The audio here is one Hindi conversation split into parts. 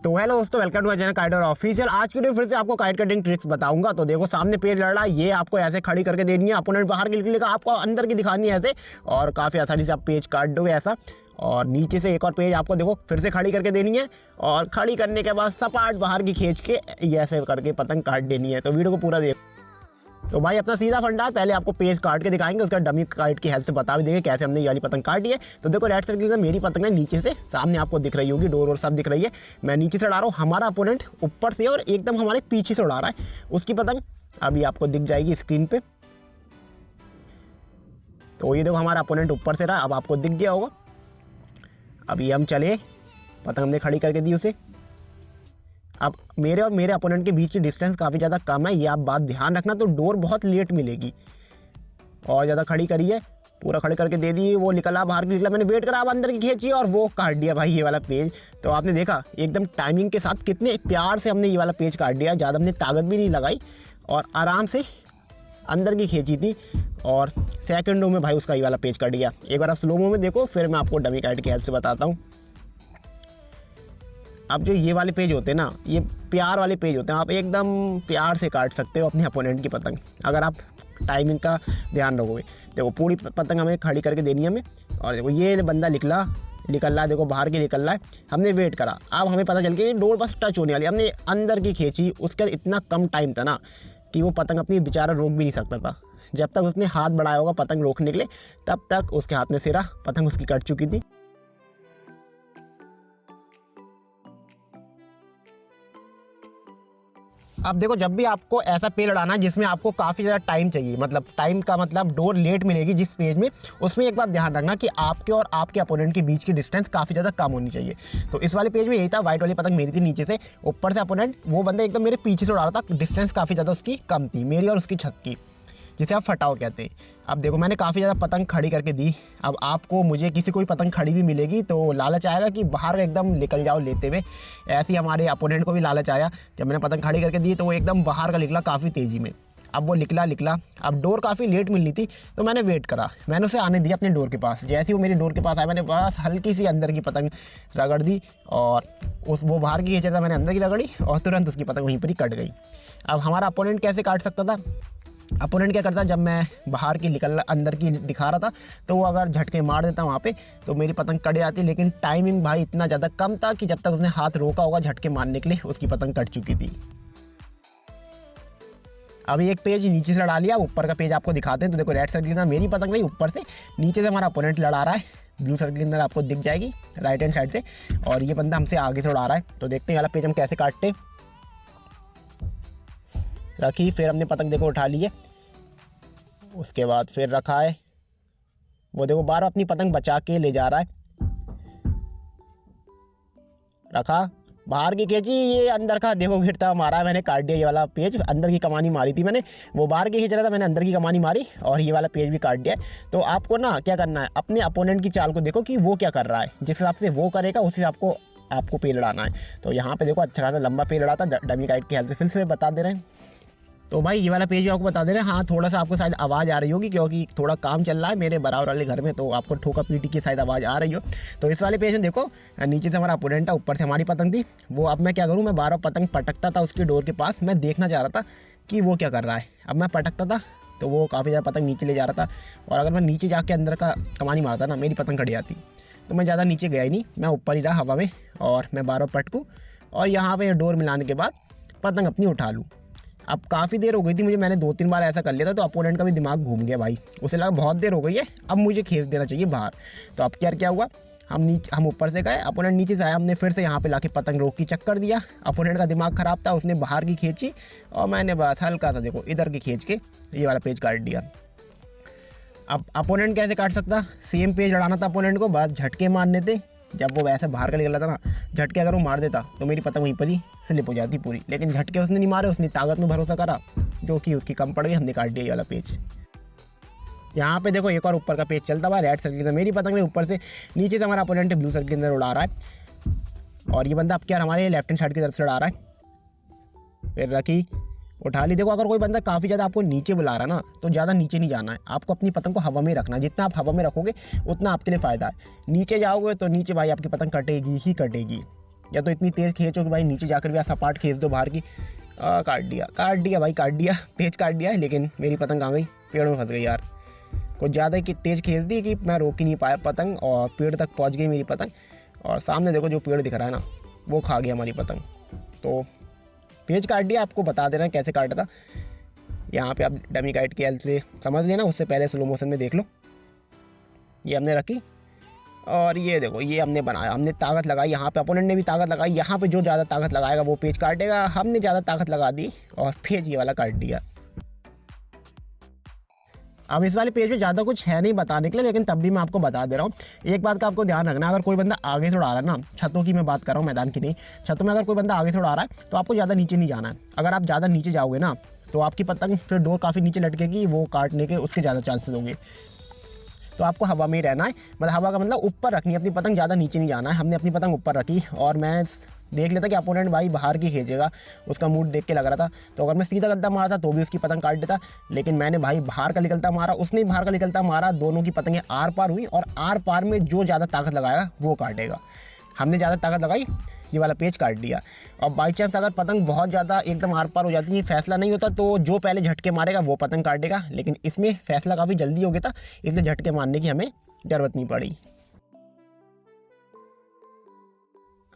तो हेलो दोस्तों, welcome to my channel Kite official. आज की वीडियो फिर से आपको काइट कटिंग ट्रिक्स बताऊंगा। तो देखो सामने पेज लड़ रहा है, ये आपको ऐसे खड़ी करके देनी है। अपोनेंट बाहर की निकलेगा, आपको अंदर की दिखानी है ऐसे, और काफ़ी आसानी से आप पेज काट दोगे ऐसा। और नीचे से एक और पेज आपको देखो फिर से खड़ी करके देनी है, और खड़ी करने के बाद सपाट बाहर की खींच के ये ऐसे करके पतंग काट देनी है। तो वीडियो को पूरा देखो। तो भाई अपना सीधा फंडा है, पहले आपको पेज काट के दिखाएंगे, उसका डमी काइट की हेल्प से बता भी देंगे कैसे हमने ये वाली पतंग काटी है। तो देखो रेड सर्कल में मेरी पतंग है, नीचे से सामने आपको दिख रही होगी, डोर और सब दिख रही है। मैं नीचे से उड़ा रहा हूँ, हमारा अपोनेंट ऊपर से और एकदम हमारे पीछे से उड़ा रहा है उसकी पतंग। अभी आपको दिख जाएगी स्क्रीन पे। तो ये देखो हमारा अपोनेंट ऊपर से रहा, अब आपको दिख गया होगा। अभी हम चले, पतंग हमने खड़ी करके दी उसे। अब मेरे और मेरे अपोनेंट के बीच की डिस्टेंस काफ़ी ज़्यादा कम है, ये आप बात ध्यान रखना। तो डोर बहुत लेट मिलेगी, और ज़्यादा खड़ी करी है, पूरा खड़ी करके दे दी। वो निकला बाहर की, निकला, मैंने वेट करा, अब अंदर की खींची और वो काट दिया भाई ये वाला पेज। तो आपने देखा एकदम टाइमिंग के साथ कितने प्यार से हमने ये वाला पेज काट दिया। ज़्यादा हमने ताकत भी नहीं लगाई और आराम से अंदर की खींची थी, और सेकंडों में भाई उसका ये वाला पेज कट गया। एक बार आप स्लोमो में देखो, फिर मैं आपको डमी काइट की हेल्प से बताता हूँ। अब जो ये वाले पेज होते हैं ना, ये प्यार वाले पेज होते हैं, आप एकदम प्यार से काट सकते हो अपने अपोनेंट की पतंग, अगर आप टाइमिंग का ध्यान रखोगे। देखो पूरी पतंग हमें खड़ी करके देनी है हमें। और देखो ये बंदा निकल रहा है, देखो बाहर की निकल रहा है, हमने वेट करा, अब हमें पता चल गया ये डोर बस टच होने वाली, हमने अंदर की खींची। उसका इतना कम टाइम था ना कि वो पतंग अपनी बेचारा रोक भी नहीं सकता था। जब तक उसने हाथ बढ़ाया होगा पतंग रोकने के लिए, तब तक उसके हाथ में सिरा, पतंग उसकी कट चुकी थी। अब देखो जब भी आपको ऐसा पेज लड़ाना है जिसमें आपको काफ़ी ज़्यादा टाइम चाहिए, मतलब टाइम का मतलब डोर लेट मिलेगी जिस पेज में, उसमें एक बात ध्यान रखना कि आपके और आपके अपोनेंट के बीच की डिस्टेंस काफ़ी ज़्यादा कम होनी चाहिए। तो इस वाले पेज में यही था, वाइट वाली पतंग मेरी थी नीचे से, ऊपर से अपोनेंट वो बंदा एकदम मेरे पीछे से उड़ा रहा था। डिस्टेंस काफ़ी ज़्यादा उसकी कम थी, मेरी और उसकी छत की, जिसे आप फटाओ कहते हैं। अब देखो मैंने काफ़ी ज़्यादा पतंग खड़ी करके दी। अब आपको मुझे किसी कोई पतंग खड़ी भी मिलेगी तो लालच आएगा कि बाहर एकदम निकल जाओ लेते हुए। ऐसे ही हमारे अपोनेंट को भी लालच आया, जब मैंने पतंग खड़ी करके दी तो वो एकदम बाहर का निकला काफ़ी तेज़ी में। अब वो निकला, अब डोर काफ़ी लेट मिलनी थी, तो मैंने वेट करा, मैंने उसे आने दिया अपने डोर के पास। जैसे ही वो मेरी डोर के पास आया, मैंने बस हल्की सी अंदर की पतंग रगड़ दी, और वो बाहर की खींचा था, मैंने अंदर की रगड़ी, और तुरंत उसकी पतंग वहीं पर ही कट गई। अब हमारा अपोनेंट कैसे काट सकता था? अपोनेंट क्या करता, जब मैं बाहर की अंदर की दिखा रहा था, तो वो अगर झटके मार देता वहाँ पे, तो मेरी पतंग कट जाती। लेकिन टाइमिंग भाई इतना ज़्यादा कम था कि जब तक उसने हाथ रोका होगा झटके मारने के लिए, उसकी पतंग कट चुकी थी। अभी एक पेज नीचे से लड़ा लिया, ऊपर का पेज आपको दिखाते हैं। तो देखो रेड सर्कल के अंदर मेरी पतंग नहीं, ऊपर से नीचे से हमारा अपोनेंट लड़ा रहा है। ब्लू सर्कल के अंदर आपको दिख जाएगी राइट हैंड साइड से, और ये बंदा हमसे आगे से उड़ा रहा है। तो देखते हैं वाला पेज हम कैसे काटते। रखी, फिर हमने पतंग देखो उठा ली है, उसके बाद फिर रखा है, वो देखो बार अपनी पतंग बचा के ले जा रहा है। रखा, बाहर की खींची, ये अंदर का देखो घिरता मारा है, मैंने काट दिया ये वाला पेज। अंदर की कमानी मारी थी मैंने, वो बाहर की खींच रहा था, मैंने अंदर की कमानी मारी, और ये वाला पेज भी काट दिया। तो आपको ना क्या करना है, अपने अपोनेंट की चाल को देखो कि वो क्या कर रहा है, जिस हिसाब से वो करेगा उस हिसाब को आपको पेज लड़ाना है। तो यहाँ पे देखो अच्छा खासा लंबा पेज लड़ा था, डमी काइट की हेल्प से फिर से बता दे रहे हैं। तो भाई ये वाला पेज भी आपको बता दे रहे हैं। हाँ, थोड़ा सा आपको शायद आवाज़ आ रही होगी, क्योंकि थोड़ा काम चल रहा है मेरे बराबर वाले घर में, तो आपको ठोका पीटी की शायद आवाज़ आ रही हो। तो इस वाले पेज में देखो नीचे से हमारा अपोनेंट था, ऊपर से हमारी पतंग थी। वो अब मैं क्या करूँ, मैं 12 पतंग पटकता था उसके डोर के पास, मैं देखना चाह रहा था कि वो क्या कर रहा है। अब मैं पटकता था तो वो काफ़ी ज़्यादा पतंग नीचे ले जा रहा था, और अगर मैं नीचे जाके अंदर का कमानी मारता ना, मेरी पतंग कट जाती। तो मैं ज़्यादा नीचे गया ही नहीं, मैं ऊपर ही रहा हवा में, और मैं 12 पटकूँ, और यहाँ पर डोर मिलाने के बाद पतंग अपनी उठा लूँ। अब काफ़ी देर हो गई थी मुझे, मैंने 2-3 बार ऐसा कर लिया था, तो अपोनेंट का भी दिमाग घूम गया भाई, उसे लगा बहुत देर हो गई है, अब मुझे खींच देना चाहिए बाहर। तो अब क्या हुआ, हम ऊपर से गए, अपोनेंट नीचे से आया, हमने फिर से यहाँ पे लाके पतंग रोक की चक्कर दिया। अपोनेंट का दिमाग ख़राब था, उसने बाहर की खींची, और मैंने बस हल्का सा देखो इधर की खींच के ये वाला पेज काट दिया। अब अपोनेंट कैसे काट सकता, सेम पेज लड़ाना था अपोनेंट को, बस झटके मारने थे। जब वो वैसे बाहर का निकला था ना, झटके अगर वो मार देता तो मेरी पतंग वहीं पर ही स्लिप हो जाती पूरी। लेकिन झटके उसने नहीं मारे, उसने ताकत में भरोसा करा, जो कि उसकी कम पड़ गई, हमने काट दिया ये वाला पेज। यहाँ पे देखो एक और ऊपर का पेज चलता हुआ, रेड सर्कल के अंदर मेरी पतंग ने, ऊपर से नीचे से हमारा अपोनेंट ब्लू सर्कल के अंदर उड़ा रहा है, और ये बंदा अब क्या हमारे लेफ्ट हैंड साइड की तरफ से उड़ा रहा है। फिर रखी, उठा ली। देखो अगर कोई बंदा काफ़ी ज़्यादा आपको नीचे बुला रहा है ना, तो ज़्यादा नीचे नहीं जाना है, आपको अपनी पतंग को हवा में रखना है। जितना आप हवा में रखोगे उतना आपके लिए फ़ायदा है। नीचे जाओगे तो नीचे भाई आपकी पतंग कटेगी ही कटेगी। या तो इतनी तेज़ खींचो कि भाई नीचे जाकर भी सपाट खींच दो बाहर की। काट दिया भाई, काट दिया, पेज काट दिया, लेकिन मेरी पतंग कहाँ गई? पेड़ में फंस गई यार। कुछ ज़्यादा ही तेज़ खींच दी कि मैं रोक ही नहीं पाया पतंग, और पेड़ तक पहुँच गई मेरी पतंग। और सामने देखो जो पेड़ दिख रहा है ना, वो खा गया हमारी पतंग। तो पेज काट दिया, आपको बता दे रहे हैं कैसे काटा था। यहाँ पे आप डमी काइट की हेल्प से समझ लेना, उससे पहले स्लो मोशन में देख लो। ये हमने रखी और ये देखो ये हमने बनाया, हमने ताकत लगाई, यहाँ पे अपोनेंट ने भी ताकत लगाई। यहाँ पे जो ज़्यादा ताकत लगाएगा वो पेज काटेगा, हमने ज़्यादा ताकत लगा दी और पेज ये वाला काट दिया। अब इस वाले पेज में ज़्यादा कुछ है नहीं बताने के लिए, लेकिन तब भी मैं आपको बता दे रहा हूँ। एक बात का आपको ध्यान रखना, अगर कोई बंदा आगे से उड़ा रहा है ना, छतों की मैं बात कर रहा हूँ, मैदान की नहीं, छतों में अगर कोई बंदा आगे से उड़ा रहा है तो आपको ज़्यादा नीचे नहीं जाना है। अगर आप ज़्यादा नीचे जाओगे ना तो आपकी पतंग फिर डोर काफ़ी नीचे लटकेगी, वो काटने के उसके ज़्यादा चांसेस होंगे। तो आपको हवा में ही रहना है, मतलब हवा का मतलब ऊपर रखनी है अपनी पतंग, ज़्यादा नीचे नहीं जाना है। हमने अपनी पतंग ऊपर रखी और मैं देख लेता कि अपोनेंट भाई बाहर की खींचेगा, उसका मूड देख के लग रहा था। तो अगर मैं सीधा गद्दा मारता तो भी उसकी पतंग काट देता, लेकिन मैंने भाई बाहर का निकलता मारा, उसने भी बाहर का निकलता मारा, दोनों की पतंगें आर पार हुई और आर पार में जो ज़्यादा ताकत लगाएगा वो काटेगा। हमने ज़्यादा ताकत लगाई, ये वाला पेज काट दिया। और बाई चांस अगर पतंग बहुत ज़्यादा एकदम आर पार हो जाती है, फैसला नहीं होता, तो जो पहले झटके मारेगा वो पतंग काटेगा। लेकिन इसमें फैसला काफ़ी जल्दी हो गया था, इसलिए झटके मारने की हमें ज़रूरत नहीं पड़ी।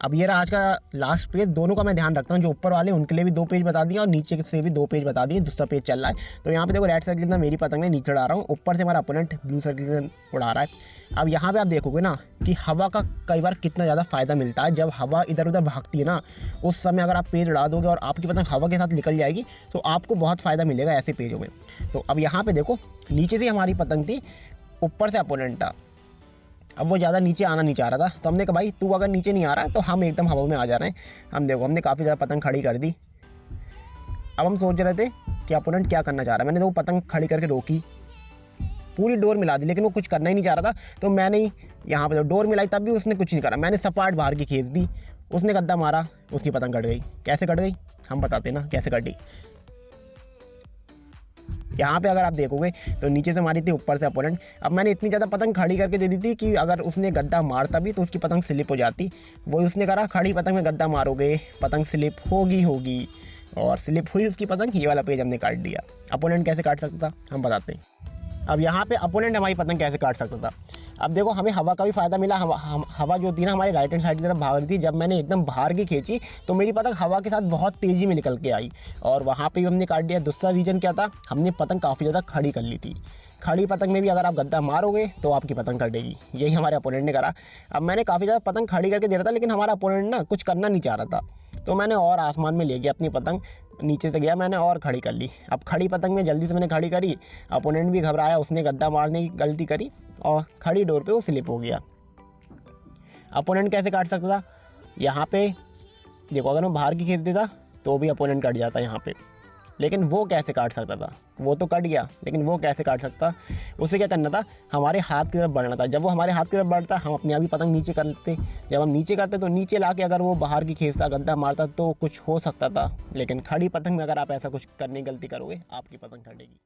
अब ये रहा आज का लास्ट पेज। दोनों का मैं ध्यान रखता हूँ, जो ऊपर वाले उनके लिए भी 2 पेज बता दिए और नीचे से भी 2 पेज बता दिए, दूसरा पेज चल रहा है। तो यहाँ पे देखो रेड सर्किल में मेरी पतंग ने नीचे उड़ा रहा हूँ, ऊपर से हमारा अपोनेंट ब्लू सर्किल में उड़ा रहा है। अब यहाँ पे आप देखोगे ना कि हवा का कई बार कितना ज़्यादा फ़ायदा मिलता है। जब हवा इधर उधर भागती है ना, उस समय अगर आप पेज उड़ा दोगे और आपकी पतंग हवा के साथ निकल जाएगी तो आपको बहुत फ़ायदा मिलेगा ऐसे पेजों में। तो अब यहाँ पर देखो नीचे से हमारी पतंग थी, ऊपर से अपोनेंट था। अब वो ज़्यादा नीचे आना नहीं चाह रहा था, तो हमने कहा भाई तू अगर नीचे नहीं आ रहा है तो हम एकदम हवा में आ जा रहे हैं। हम देखो हमने काफ़ी ज़्यादा पतंग खड़ी कर दी। अब हम सोच रहे थे कि अपोनेंट क्या करना चाह रहा है। मैंने तो वो पतंग खड़ी करके रोकी, पूरी डोर मिला दी, लेकिन वो कुछ करना ही नहीं चाह रहा था। तो मैंने यहाँ पर डोर मिलाई तब भी उसने कुछ नहीं करा। मैंने सपाट बाहर की खींच दी, उसने गद्दा मारा, उसकी पतंग कट गई। कैसे कट गई हम बताते ना कैसे कटी। यहाँ पे अगर आप देखोगे तो नीचे से मारी थी, ऊपर से अपोनेंट। अब मैंने इतनी ज़्यादा पतंग खड़ी करके दे दी थी कि अगर उसने गद्दा मारता भी तो उसकी पतंग स्लिप हो जाती। वही उसने करा, खड़ी पतंग में गद्दा मारोगे पतंग स्लिप होगी और स्लिप हुई उसकी पतंग। ये वाला पेज हमने काट दिया। अपोनेंट कैसे काट सकता था हम बताते हैं। अब यहाँ पे अपोनेंट हमारी पतंग कैसे काट सकता था। अब देखो हमें हवा का भी फ़ायदा मिला। हवा जो थी ना हमारी राइट हैंड साइड की तरफ भाग रही थी। जब मैंने एकदम बाहर की खींची तो मेरी पतंग हवा के साथ बहुत तेज़ी में निकल के आई और वहाँ पे भी हमने काट दिया। दूसरा रीज़न क्या था, हमने पतंग काफ़ी ज़्यादा खड़ी कर ली थी। खड़ी पतंग में भी अगर आप गद्दा मारोगे तो आपकी पतंग कटेगी। यही हमारे अपोनेंट ने करा। अब मैंने काफ़ी ज़्यादा पतंग खड़ी करके दे रहा था, लेकिन हमारा अपोनेंट ना कुछ करना नहीं चाह रहा था। तो मैंने और आसमान में ले गया अपनी पतंग, नीचे से गया मैंने और खड़ी कर ली। अब खड़ी पतंग में जल्दी से मैंने खड़ी करी, अपोनेंट भी घबराया, उसने गद्दा मारने की गलती करी और खड़ी डोर पे वो स्लिप हो गया। अपोनेंट कैसे काट सकता था, यहाँ पे देखो अगर मैं बाहर की खींच देता तो भी अपोनेंट कट जाता यहाँ पे। लेकिन वो कैसे काट सकता था, वो तो कट गया, लेकिन वो कैसे काट सकता, उसे क्या करना था, हमारे हाथ की तरफ बढ़ना था। जब वो हमारे हाथ की तरफ बढ़ता हम अपने आप ही पतंग नीचे करते। जब हम नीचे करते तो नीचे लाके अगर वो बाहर की खींचता, गद्दा मारता तो कुछ हो सकता था। लेकिन खड़ी पतंग में अगर आप ऐसा कुछ करने की गलती करोगे आपकी पतंग कटेगी।